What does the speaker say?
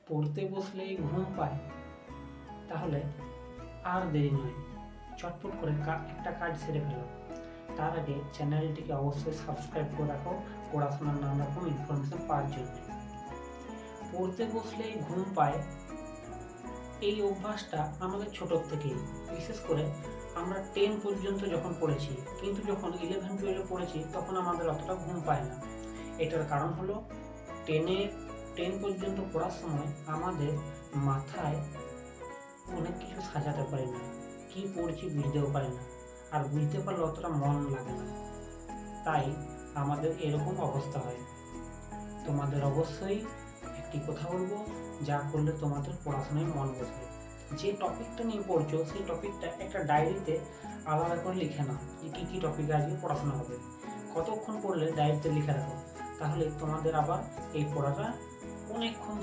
পড়তে বসলেই ঘুম পায়, তাহলে আর দেরি নয়, চটপট করে একটা কাজ সেরে ফেলো। তার আগে চ্যানেলটিকে অবশ্যই সাবস্ক্রাইব করে রাখো পড়াশোনার নানা রকম ইনফরমেশন পাওয়ার জন্য। পড়তে বসলেই ঘুম পায়, এই অভ্যাসটা আমাদের ছোটোর থেকেই, বিশেষ করে আমরা 10 পর্যন্ত যখন পড়েছি, কিন্তু যখন 11-12 পড়েছি তখন আমাদের অতটা ঘুম পায় না। এটার কারণ হলো 10 পর্যন্ত পড়ার সময় আমাদের মাথায় অনেক কিছু সাজাতে পারি না, কি পড়ছি বুঝতেও পারি না, আর বুঝতে পারলে অতটা মন লাগে না, তাই আমাদের এরকম অবস্থা হয়। তোমাদের অবশ্যই একটি কথা বলবো, যা করলে তোমাদের পড়াশোনায় মন বসবে। যে টপিকটা নিয়ে পড়ছো সেই টপিকটা একটা ডায়েরিতে আলাদা করে লিখে নাও, যে কী কী টপিকে আজকে পড়াশোনা হবে, কতক্ষণ পড়লে ডায়েরিতে লিখে রাখো, তাহলে তোমাদের আবার এই পড়াটা অনেকক্ষণ